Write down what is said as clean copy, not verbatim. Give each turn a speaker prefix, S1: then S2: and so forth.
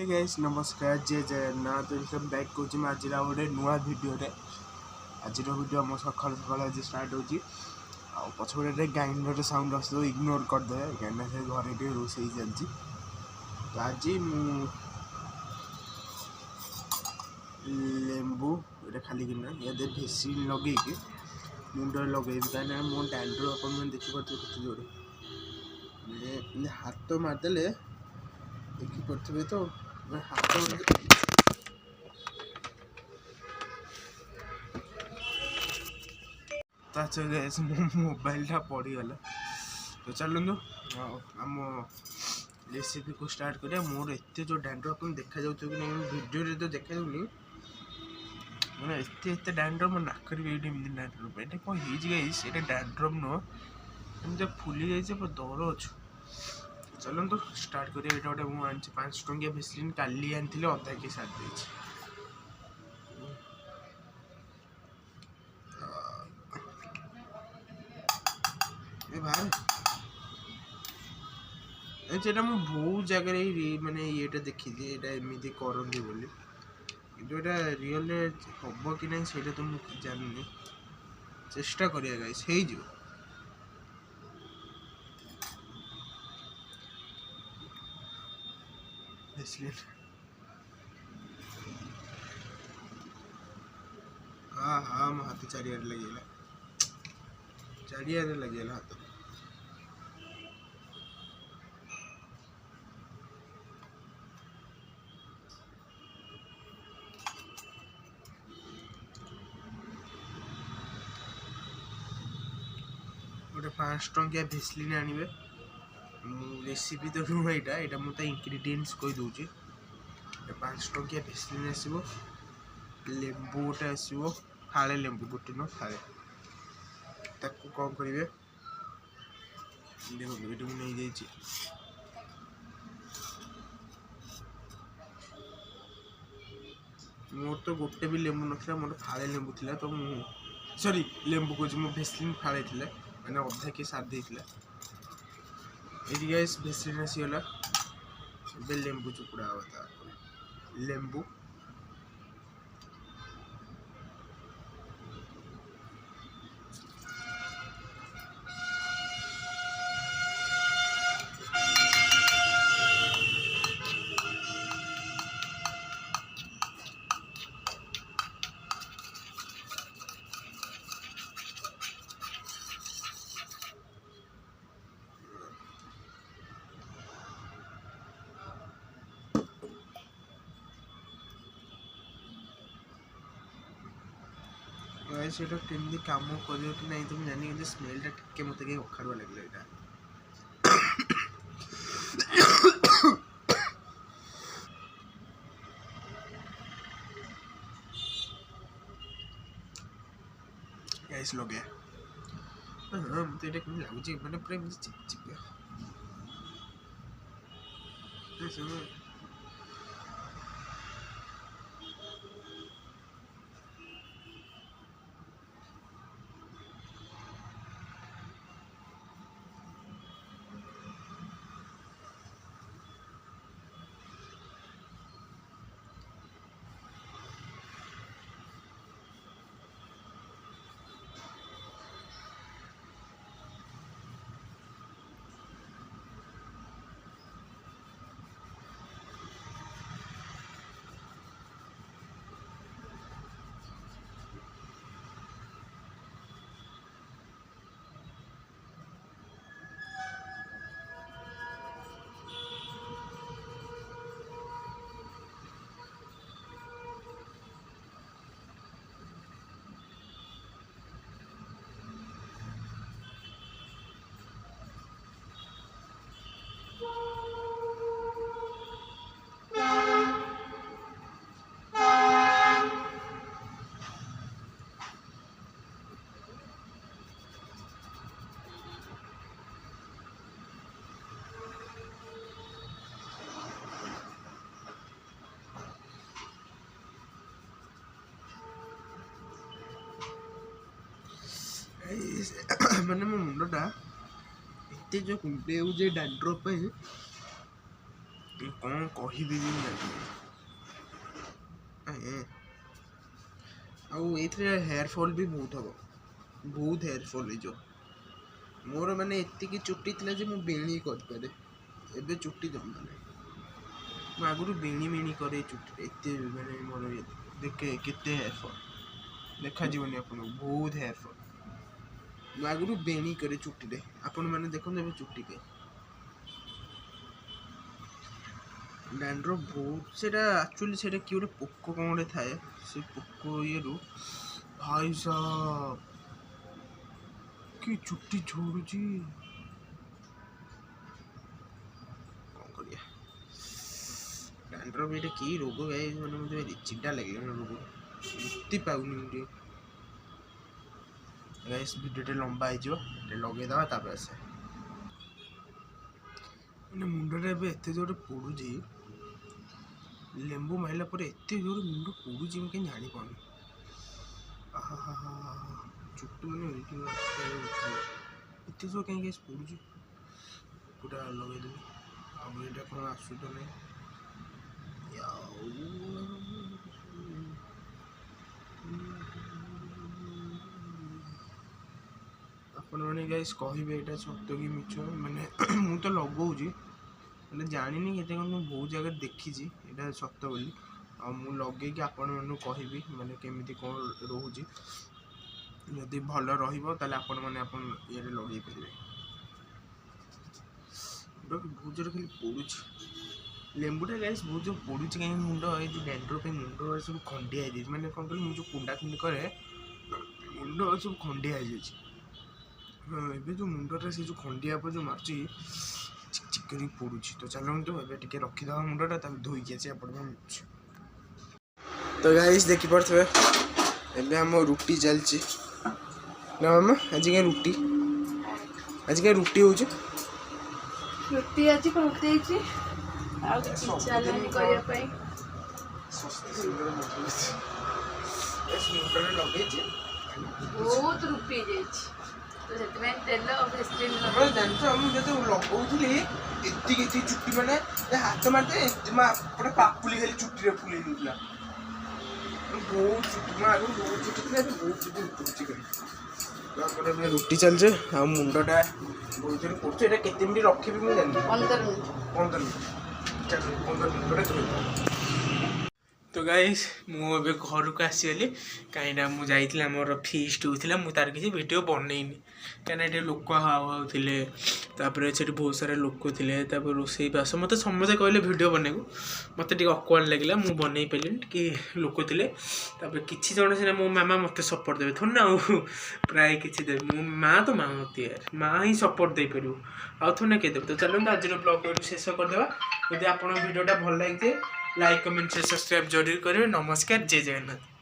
S1: Hey guys नमस्कार जय Jagannath welcome back Kochi आज गोटे नुआ भिडियो आज भिडियो मो सका सका आज स्टार्ट होची आ पछपटे ग्राइंडर साउंड आस इग्नोर करदे कहीं से घरे रोसे चलती तो आज लेंबू ये खाली ये भेसीन लगे मुंड लगे कहीं मो डैंड्रो अपन देखिपे जोड़े हाथ मारदे देखिपे तो हाथ मोबाइल टा पड़गला तो चलू आम रेसिपी को स्टार्ट करिया मोर एत जो डैंड्रो अपन देखा जाऊ कि नहीं वीडियो तो देखा जाऊनी मैंने एत डैंड्रो मो नाक डैंड्रो ये कौन गाइस ये डैंड्रो नुह एमती फुली जाइए दौर अच्छु चलो तो स्टार्ट करिए गोटे मुझे 5 टंकिया भेसलिन काली आनी अधा के साथ ये बहुत जगह मानने ये देखी एमती करती बोली कि रियल हम कि नहीं से तो मुझे जाननी चेष्टा करिया गाइस हे जो हाँ हाँ मो हाथ चारिया लगे हाथ गोटे 5 टंकिया भेसलिन आनवे रेसिपी तो नुह यहाँ मुझे इंग्रेडिएंट्स कही दूची 5 टंकिया भेसलिन आसो लेंबू गोटे आसो फाड़े लेंबू गोटे न फाड़े ताको कौन करेंगे देखो नहीं जाइए मोर तो गोटे भी लेंबू ना मोर फाड़े लेंबू थी तो सॉरी लेंबू को मो भेसलिन फाड़े थे मैंने अधा के साथ देते ये गाइस भेसलिन आसीगला लेंबू चुपुड़ा हाँ लेंबू सेटा केमती काम कर कि नहीं तो जानी कि स्मेलटा टिके मत अखाड़ुआ लगे यहाँ गाइस लगे हाँ मत ये लगुच मैंने पूरा चिपचिपिया मैंने मो मुंडा एत जो कुंडे डैंड्रफ कौन कहबी भी नहीं आउ ये हेयर फॉल भी बहुत हम बहुत हेयर फॉल हो मोर माने एतिकी चुट्टी थिला जे मु बेणी कर पारे एबे चुट्टी जमा नहीं मु आगुरु बेणी बेणी करे चुट्टी एते माने मोर देखे केते हेयर फॉल देखा जीवनी आपन बहुत हेयर फॉल मु आगुरु बेणी करे चुट्टी रे आपन माने देखन एबे चुट्टी के डैंड्रफ बहुत सेटा एक्चुअली सेटा कि गोटे पोक कौन गोटे थाए से पोक ये भाई साहब कि चुट्टी झड़ुची कौन करिया डैंड्रफ ये कि रोग गाय माने मुझे चिंता लगे रोग मुक्ति पाउनी मुझे गाइस वीडियो लंबा हो लगे दवा तापर आसे मुंडे एत जोर पोड़ी लेंबू मारला एत जोर मुंड पोड़ी मैं कहीं जानी पानी चुट्टी मैंने एत जोर कहीं पोड़ी पूरा लगेदेवी आईटा कौन आसू तो नहीं आपण मैंने गाइस कहे यहाँ सत्य कि मिछ मैंने मु तो लगौची मैंने जानी केते बहुत जगह देखी यहाँ सत्य बोली लगे कि आपण मैं कहबी मैंने केमी कौन रोचे जदि भल रही ये लगे पारे बहुत जोर खाली पोड़ी लेंबूटा गाइस बहुत जो पोड़ी कहीं मुंड ये डैंड्रफ मुंड सब खंडिया मैंने कौन कह मुझे कुंडा कुंडी करे मुंड सब खंडिया एबे जो मुंडटा से जो खंडिया पर जो मार्ची चिक चिक कर पड़ुची तो चलते एबे टिके रखीदा मुंडटा तब धोई आसी आपण तो गाइस देखि पड़थबे एबे हम रुटी चलची ना मामा आज के रुटी होची
S2: रुटी आज कोन देची आ चलन करिया पई
S1: मुंडरे लगे
S2: बहुत रुपी जाइछि तो सेतमे तेल भेस्टिन
S1: लगौली एति चुट्टी मैंने हाथ मारते पूरा पापुली खाली चुट्टी फुले बहुत चुट्टी बहुत चुट्टी थी बहुत चुट्टी रुटी चलचे आ मुंडटा बहुत जोर पड़े केते मिनट रखी मुझे 15 मिनट तो गाइस मुझे घर को आसीगली कहीं मुझे आमर फीस्ट होता मुझे तार किसी वीडियो बनईनी कहीं लोक हाउले बहुत सारा लोक थे रोसई बास मत समझे कहले वीडियो बनैको मत अकवर्ड लगे मुझे बनई पारे कि लोक थे किसी जन सीना मो मामा मत सपोर्ट देवे थोड़ा ना प्राय किसी देवे मो माँ तो माँ मत यार माँ ही सपोर्ट दे पार आउ थोड़ा किए देवे तो चलते आज ब्लॉग शेष करदे जब आप भिडियोटा भल लगे लाइक कमेंट सब्सक्राइब जरूर करेंगे नमस्कार जय जगन्नाथ।